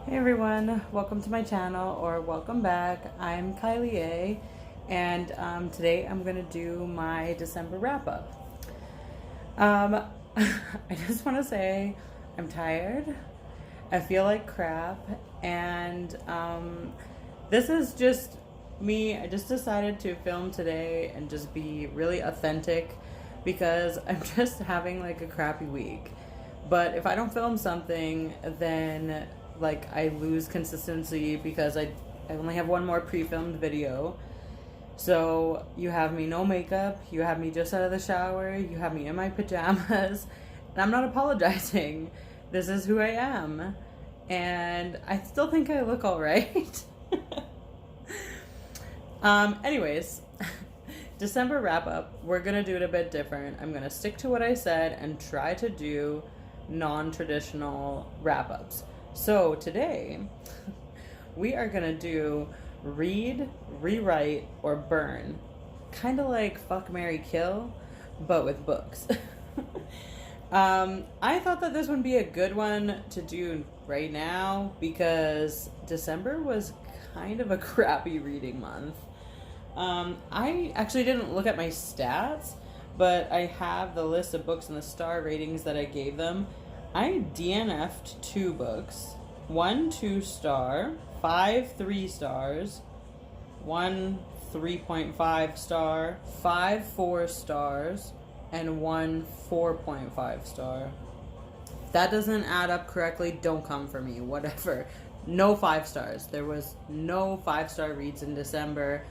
Hey everyone, welcome to my channel or welcome back. I'm Kylie A, and today I'm gonna do my December wrap up. I just want to say I'm tired. I feel like crap, and this is just me. I just decided to film today and just be really authentic because I'm just having like a crappy week. But if I don't film something, then like I lose consistency because I only have one more pre-filmed video. So you have me no makeup, you have me just out of the shower, you have me in my pajamas, and I'm not apologizing. This is who I am. And I still think I look all right. Anyways, December wrap up, we're gonna do it a bit different. I'm gonna stick to what I said and try to do non-traditional wrap ups. So today, we are gonna do read, rewrite, or burn. Kind of like fuck, marry, kill, but with books. I thought that this would be a good one to do right now because December was kind of a crappy reading month. I actually didn't look at my stats, but I have the list of books and the star ratings that I gave them. I DNF'd 2 books, 1 2-star, 5 3-stars, 1 3.5 star, 5 4-stars, and 1 4.5 star. If that doesn't add up correctly, don't come for me, whatever. No 5 stars. There was no 5-star reads in December.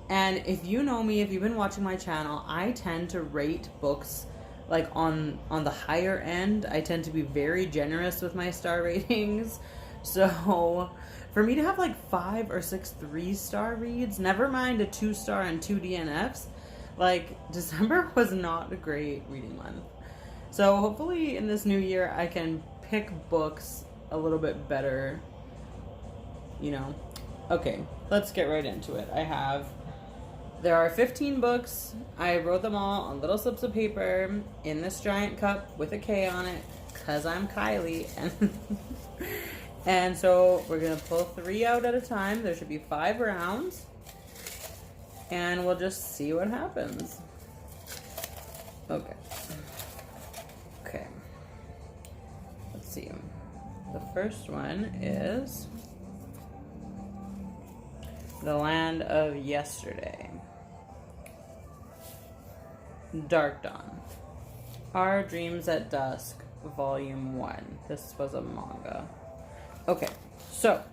And if you know me, if you've been watching my channel, I tend to rate books like on the higher end. I tend to be very generous with my star ratings. So for me to have like 5 or 6 3-star reads, never mind a 2-star and 2 DNFs, like December was not a great reading month. So hopefully in this new year I can pick books a little bit better, you know. Okay, let's get right into it. There are 15 books. I wrote them all on little slips of paper in this giant cup with a K on it because I'm Kylie. And so we're going to pull 3 out at a time. There should be 5 rounds. And we'll just see what happens. Okay. Okay. Let's see. The first one is The Land of Yesterday. Dark Dawn. Our Dreams at Dusk, Volume 1. This was a manga. Okay, so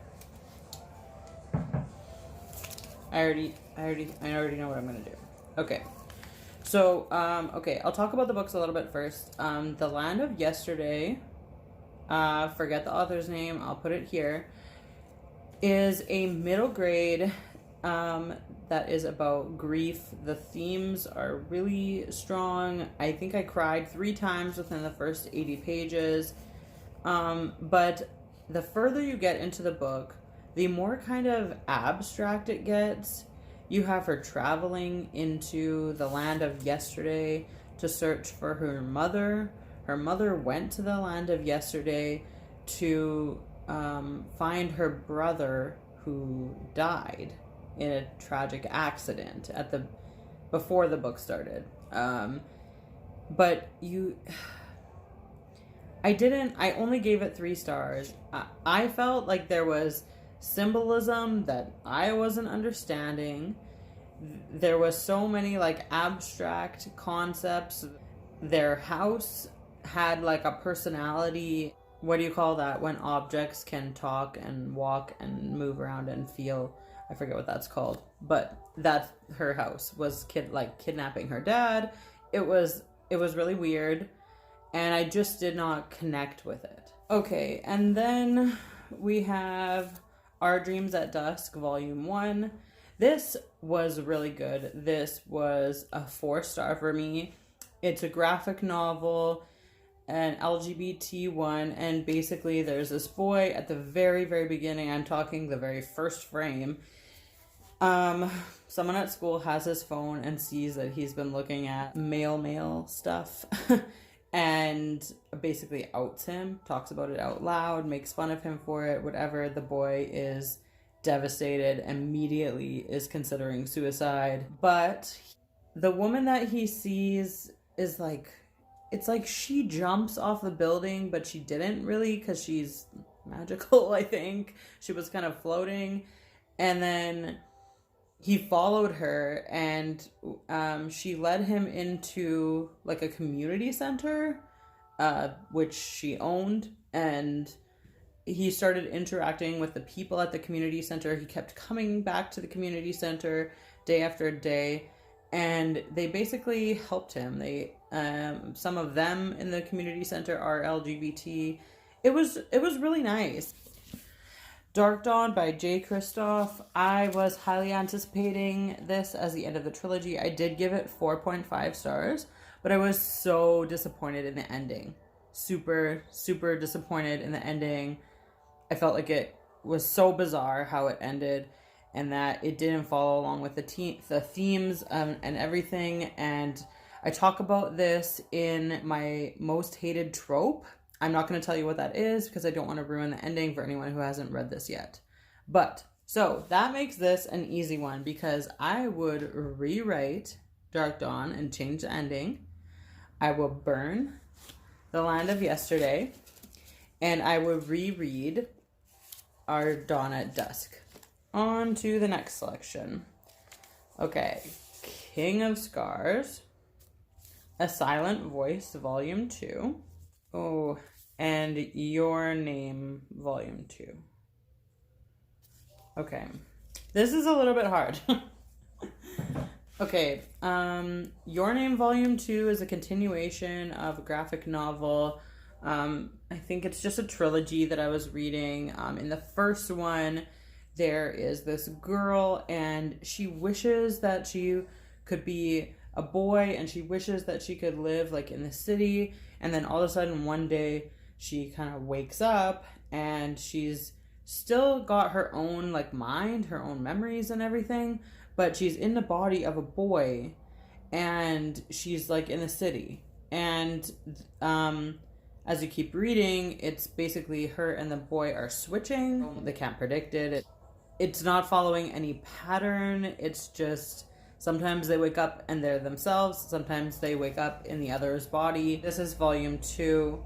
I already know what I'm gonna do. Okay. So, okay, I'll talk about the books a little bit first. The Land of Yesterday, forget the author's name, I'll put it here, is a middle grade that is about grief. The themes are really strong. I think I cried 3 times within the first 80 pages. But the further you get into the book, the more kind of abstract it gets. You have her traveling into the Land of Yesterday to search for her mother. Her mother went to the Land of Yesterday to find her brother who died in a tragic accident before the book started. But I only gave it 3 stars. I felt like there was symbolism that I wasn't understanding. There was so many like abstract concepts. Their house had like a personality. What do you call that when objects can talk and walk and move around and feel? I forget what that's called, but that's her house was kidnapping her dad. It was really weird, and I just did not connect with it. Okay, and then we have Our Dreams at Dusk, Volume 1. This was really good. This was a 4-star for me. It's a graphic novel, an LGBT one, and basically there's this boy at the very, very beginning. I'm talking the very first frame. Someone at school has his phone and sees that he's been looking at male stuff and basically outs him, talks about it out loud, makes fun of him for it, whatever. The boy is devastated, immediately is considering suicide. But the woman that he sees is like, it's like she jumps off the building, but she didn't really because she's magical, I think. She was kind of floating. And then he followed her, and she led him into like a community center, which she owned. And he started interacting with the people at the community center. He kept coming back to the community center day after day, and they basically helped him. They some of them in the community center are LGBT. It was really nice. Dark Dawn by J. Kristoff. I was highly anticipating this as the end of the trilogy. I did give it 4.5 stars, but I was so disappointed in the ending. Super, super disappointed in the ending. I felt like it was so bizarre how it ended, and that it didn't follow along with the themes and everything. And I talk about this in my most hated trope. I'm not going to tell you what that is because I don't want to ruin the ending for anyone who hasn't read this yet. But, so that makes this an easy one because I would rewrite Dark Dawn and change the ending. I will burn The Land of Yesterday, and I would reread Our Dawn at Dusk. On to the next selection. Okay, King of Scars, A Silent Voice, Volume 2. Oh, and Your Name, Volume 2. Okay, this is a little bit hard. Okay, Your Name, Volume 2 is a continuation of a graphic novel. I think it's just a trilogy that I was reading. In the first one, there is this girl, and she wishes that she could be a boy, and she wishes that she could live like in the city. And then all of a sudden one day she kind of wakes up, and she's still got her own like mind, her own memories and everything, but she's in the body of a boy, and she's like in the city. And as you keep reading, it's basically her and the boy are switching. They can't predict it. It's not following any pattern. It's just sometimes they wake up and they're themselves. Sometimes they wake up in the other's body. This is volume 2.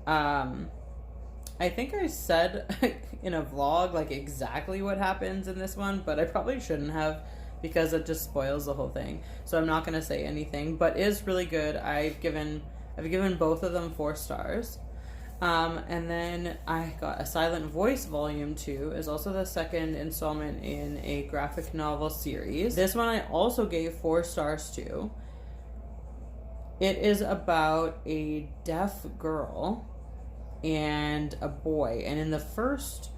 I think I said in a vlog like exactly what happens in this one, but I probably shouldn't have because it just spoils the whole thing. So I'm not going to say anything, but it is really good. I've given both of them 4 stars. And then I got A Silent Voice Volume 2 is also the second installment in a graphic novel series. This one I also gave 4 stars to. It is about a deaf girl and a boy. And in the first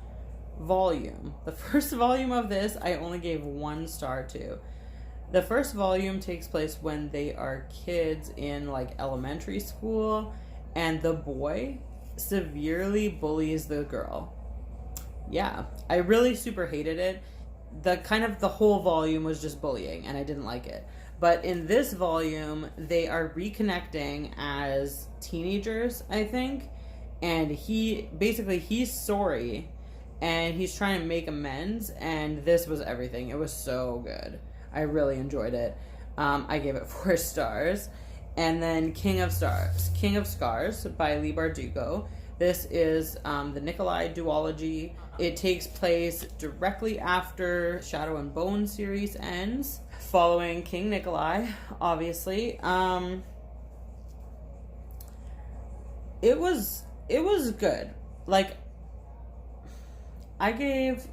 volume of this, I only gave 1 star to. The first volume takes place when they are kids in like elementary school, and the boy severely bullies the girl. Yeah, I really super hated it. The whole volume was just bullying, and I didn't like it. But in this volume, they are reconnecting as teenagers, I think, and he's sorry, and he's trying to make amends, and this was everything. It was so good. I really enjoyed it. I gave it 4 stars. And then King of Scars by Leigh Bardugo. This is the Nikolai duology. It takes place directly after Shadow and Bone series ends, following King Nikolai, obviously. It was good. Like, I gave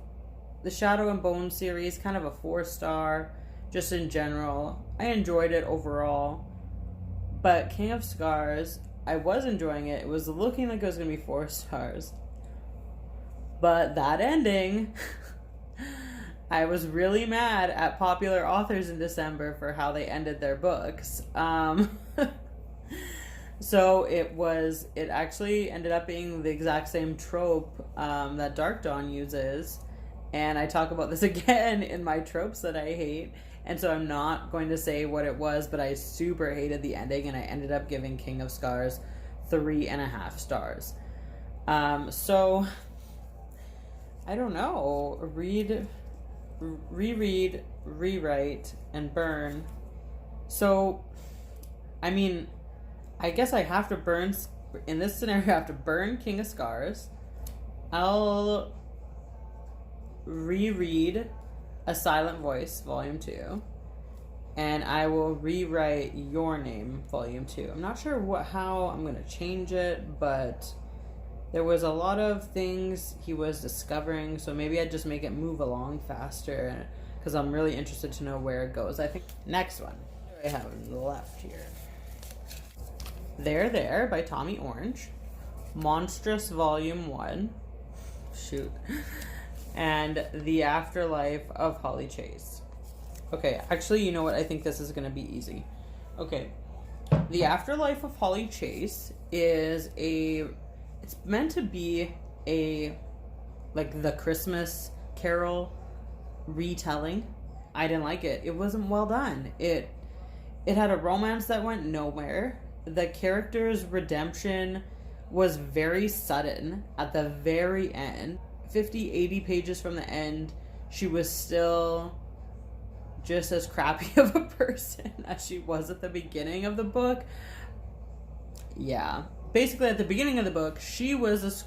the Shadow and Bone series kind of a 4 star, just in general. I enjoyed it overall. But King of Scars, I was enjoying it. It was looking like it was going to be 4 stars. But that ending, I was really mad at popular authors in December for how they ended their books. So it actually ended up being the exact same trope that Dark Dawn uses. And I talk about this again in my tropes that I hate. And so I'm not going to say what it was, but I super hated the ending, and I ended up giving King of Scars 3.5 stars. So I don't know. Read, reread, rewrite, and burn. So, I mean, I guess I have to burn, in this scenario, I have to burn King of Scars. I'll reread A Silent Voice, Volume 2. And I will rewrite Your Name, Volume 2. I'm not sure how I'm going to change it, but there was a lot of things he was discovering, so maybe I'd just make it move along faster, because I'm really interested to know where it goes. I think next one, what do I have left here? There by Tommy Orange. Monstrous Volume 1. Shoot. And The Afterlife of Holly Chase. Okay, actually, you know what? I think this is going to be easy. Okay. The Afterlife of Holly Chase is it's meant to be like the Christmas Carol retelling. I didn't like it. It wasn't well done. It had a romance that went nowhere. The character's redemption was very sudden at the very end. 80 pages from the end, she was still just as crappy of a person as she was at the beginning of the book. Yeah. Basically, at the beginning of the book, she was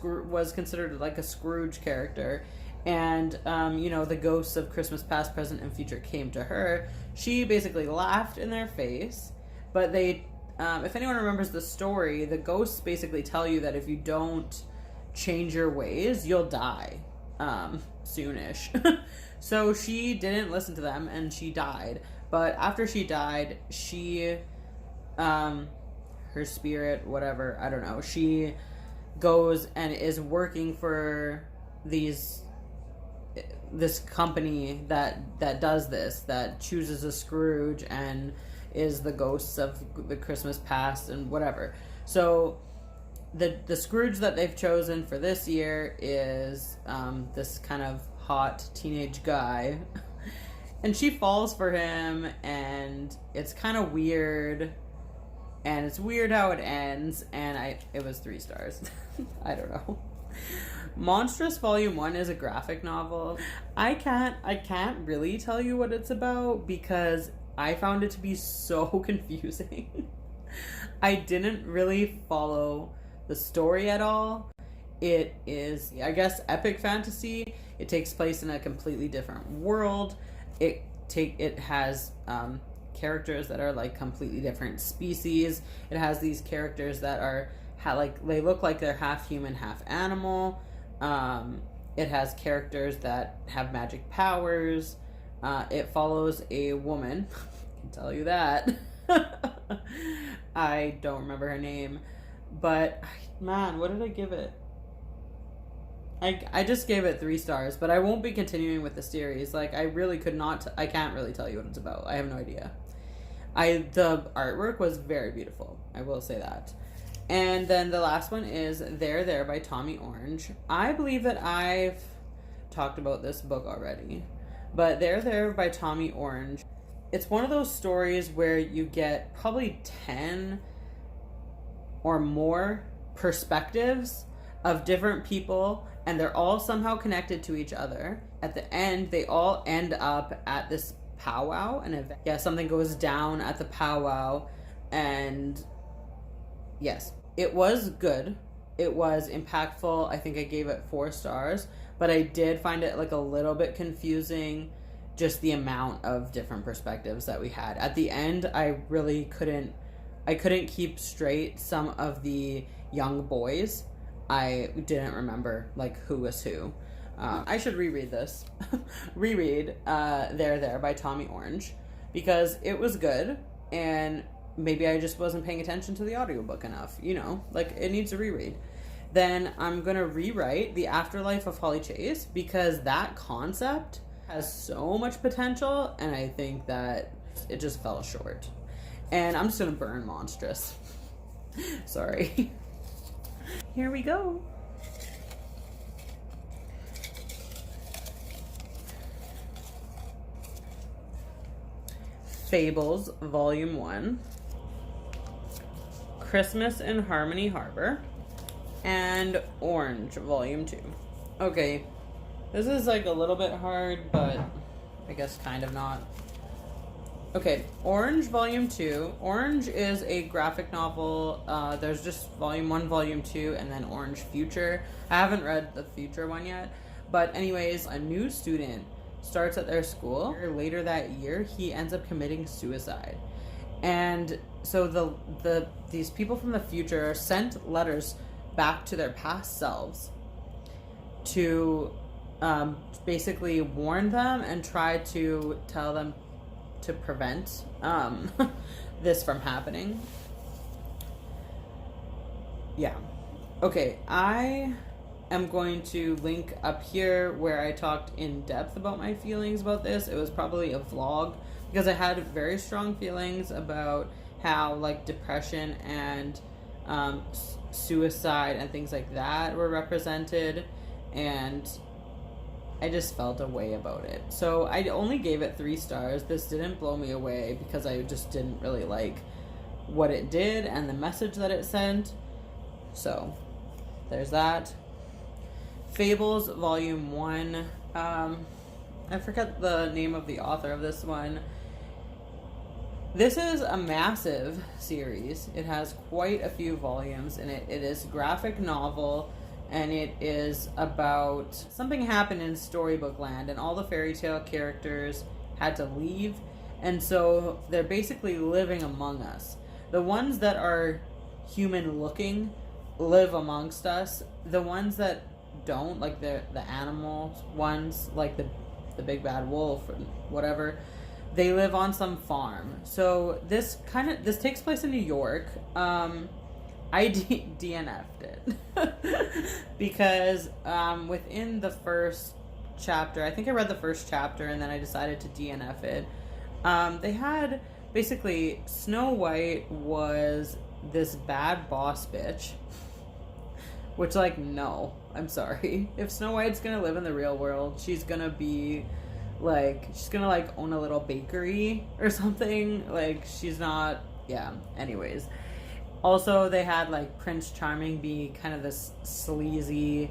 considered like a Scrooge character. And, the ghosts of Christmas past, present, and future came to her. She basically laughed in their face. But they, if anyone remembers the story, the ghosts basically tell you that if you don't change your ways, you'll die soonish. So she didn't listen to them, and she died. But after she died, she, her spirit, whatever, I don't know, she goes and is working for this company that does this, that chooses a Scrooge and is the ghosts of the Christmas past and whatever. So the Scrooge that they've chosen for this year is this kind of hot teenage guy. And she falls for him, and it's kind of weird. And it's weird how it ends, and it was 3 stars. I don't know. Monstrous Volume 1 is a graphic novel. I can't really tell you what it's about because I found it to be so confusing. I didn't really follow the story at all. It is, I guess, epic fantasy. It takes place in a completely different world. It has characters that are like completely different species. It has these characters that are they look like they're half human, half animal. It has characters that have magic powers. It follows a woman. I can tell you that. I don't remember her name, but man, what did I give it? I just gave it 3 stars, but I won't be continuing with the series. Like, I can't really tell you what it's about. I have no idea. The artwork was very beautiful. I will say that. And then the last one is There by Tommy Orange. I believe that I've talked about this book already, but There by Tommy Orange. It's one of those stories where you get probably 10 or more perspectives of different people, and they're all somehow connected to each other. At the end, they all end up at this powwow, and something goes down at the powwow, and yes, it was good. It was impactful. I think I gave it 4 stars, but I did find it like a little bit confusing, just the amount of different perspectives that we had. At the end, I really couldn't keep straight some of the young boys. I didn't remember like who was who. I should reread this. Reread There by Tommy Orange, because it was good, and maybe I just wasn't paying attention to the audiobook enough. Like, it needs a reread. Then I'm going to rewrite The Afterlife of Holly Chase, because that concept has so much potential, and I think that it just fell short. And I'm just going to burn Monstrous. Sorry. Here we go. Fables, Volume 1. Christmas in Harmony Harbor, and Orange, Volume 2. Okay, this is like a little bit hard, but I guess kind of not. Okay, Orange, Volume 2. Orange is a graphic novel. There's just Volume 1, Volume 2, and then Orange Future. I haven't read the Future one yet. But anyways, a new student starts at their school. Later that year, he ends up committing suicide. And so these people from the future sent letters back to their past selves to basically warn them and try to tell them to prevent this from happening. Yeah. Okay, I am going to link up here where I talked in depth about my feelings about this. It was probably a vlog because I had very strong feelings about how like depression and suicide and things like that were represented, and I just felt a way about it. So I only gave it 3 stars. This didn't blow me away because I just didn't really like what it did and the message that it sent. So there's that. Fables Volume 1. I forget the name of the author of this one. This is a massive series. It has quite a few volumes in it. It is a graphic novel, and it is about something happened in Storybook Land, and all the fairy tale characters had to leave, and so they're basically living among us. The ones that are human looking live amongst us. The ones that don't, like the animal ones, like the big bad wolf or whatever, they live on some farm. So this takes place in New York. I DNF'd it because within the first chapter, I think I read the first chapter and then I decided to DNF it. They had basically Snow White was this bad boss bitch, which like, no, I'm sorry. If Snow White's gonna live in the real world, she's gonna own a little bakery or something. Like, she's not, yeah, anyways. Also, they had like Prince Charming be kind of this sleazy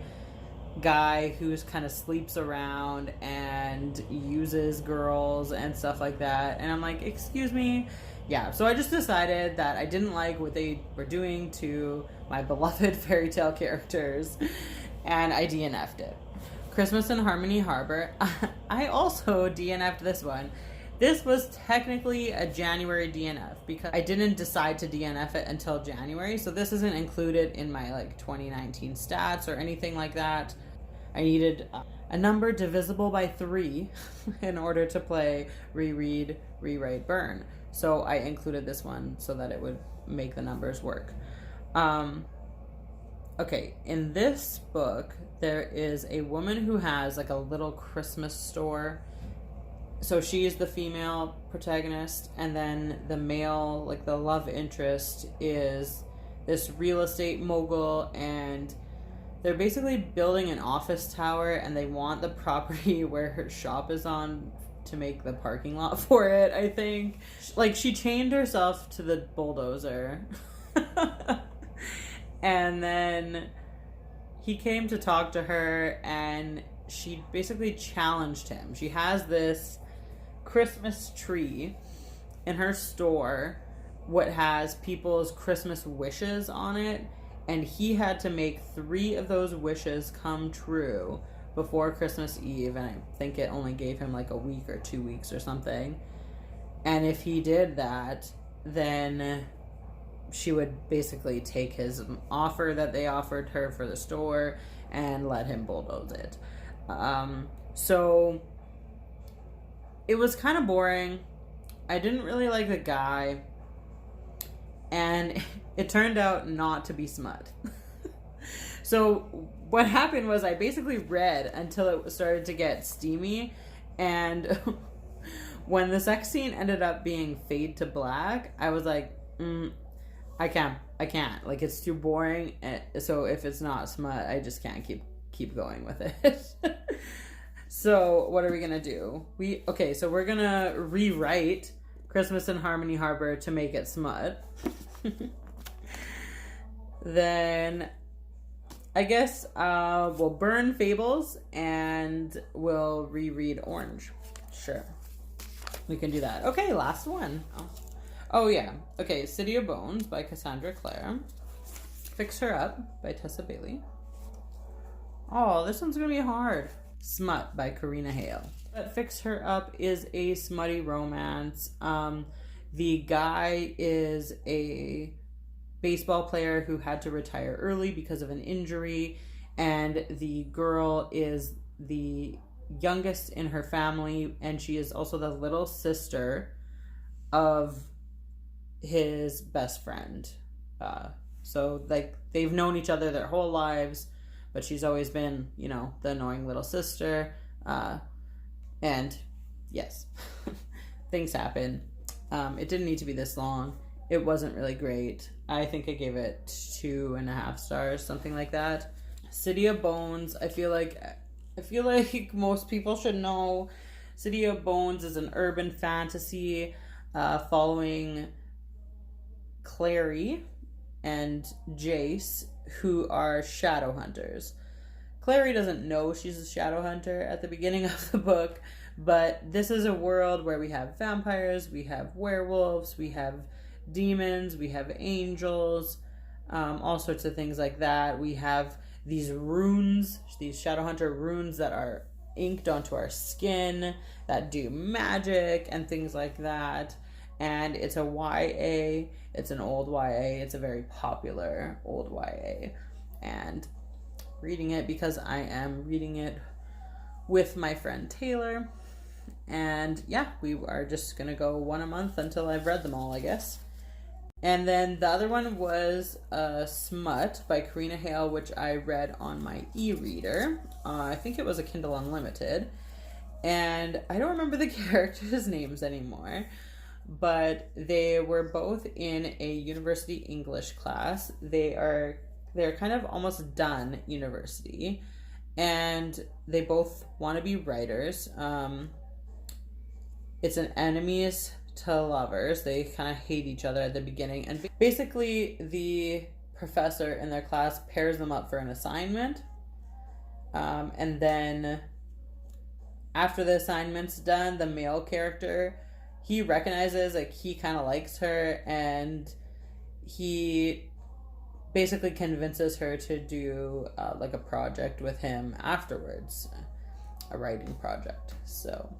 guy who's kind of sleeps around and uses girls and stuff like that. And I'm like, excuse me? Yeah, so I just decided that I didn't like what they were doing to my beloved fairy tale characters, and I DNF'd it. Christmas in Harmony Harbor. I also DNF'd this one. This was technically a January DNF because I didn't decide to DNF it until January, so this isn't included in my like 2019 stats or anything like that. I needed a number divisible by 3 in order to play Reread, Rewrite, Burn. So I included this one so that it would make the numbers work. Okay, in this book, there is a woman who has like a little Christmas store. So she is the female protagonist, and then the male, like the love interest, is this real estate mogul, and they're basically building an office tower, and they want the property where her shop is on to make the parking lot for it, I think. Like, she chained herself to the bulldozer. And then he came to talk to her, and she basically challenged him. She has this Christmas tree in her store, what has people's Christmas wishes on it, and he had to make 3 of those wishes come true before Christmas Eve, and I think it only gave him like a week or 2 weeks or something. And if he did that, then she would basically take his offer that they offered her for the store and let him bulldoze it. So it was kind of boring. I didn't really like the guy, and it turned out not to be smut. So what happened was I basically read until it started to get steamy, and when the sex scene ended up being fade to black, I was like, I can't. Like, it's too boring. So if it's not smut, I just can't keep going with it. So what are we gonna do? So we're gonna rewrite Christmas in Harmony Harbor to make it smut. Then I guess we'll burn Fables and we'll reread Orange. Sure. We can do that. Okay, last one. Oh yeah. Okay, City of Bones by Cassandra Clare. Fix Her Up by Tessa Bailey. Oh, this one's gonna be hard. Smut by Karina Hale. Fix Her Up is a smutty romance. The guy is a baseball player who had to retire early because of an injury, and the girl is the youngest in her family, and she is also the little sister of his best friend. So like they've known each other their whole lives, but she's always been, you know, the annoying little sister. And yes, things happen. It didn't need to be this long. It wasn't really great. I think I gave it 2.5 stars, something like that. City of Bones, I feel like most people should know. City of Bones is an urban fantasy following Clary and Jace, who are shadow hunters. Clary doesn't know she's a shadow hunter at the beginning of the book, but this is a world where we have vampires, we have werewolves, we have demons, we have angels, all sorts of things like that. We have these runes, these Shadowhunter runes that are inked onto our skin that do magic and things like that. And it's a YA, it's an old YA, it's a very popular old YA. And reading it because I am reading it with my friend Taylor. And yeah, we are just gonna go one a month until I've read them all, I guess. And then the other one was Smut by Karina Hale, which I read on my e-reader. I think it was a Kindle Unlimited. And I don't remember the characters' names anymore, but they were both in a university English class. They're kind of almost done university, and they both want to be writers. It's an enemies to lovers. They kind of hate each other at the beginning, and basically the professor in their class pairs them up for an assignment, and then after the assignment's done, the male character, he recognizes like he kind of likes her, and he basically convinces her to do like a project with him afterwards, a writing project. So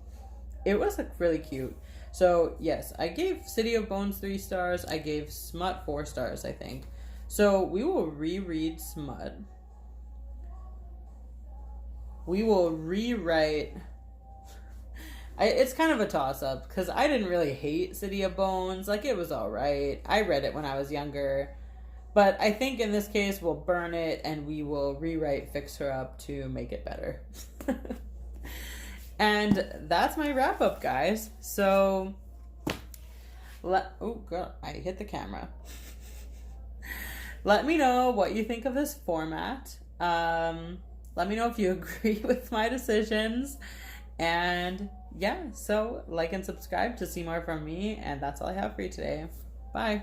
it was like really cute. So yes, I gave City of Bones 3 stars. I gave Smut 4 stars, I think. So we will reread Smut. We will rewrite. It's kind of a toss-up because I didn't really hate City of Bones. Like, it was alright. I read it when I was younger. But I think in this case, we'll burn it and we will rewrite Fix Her Up to make it better. And that's my wrap-up, guys. So, oh, God, I hit the camera. Let me know what you think of this format. Let me know if you agree with my decisions. And yeah, so like and subscribe to see more from me. And that's all I have for you today. Bye.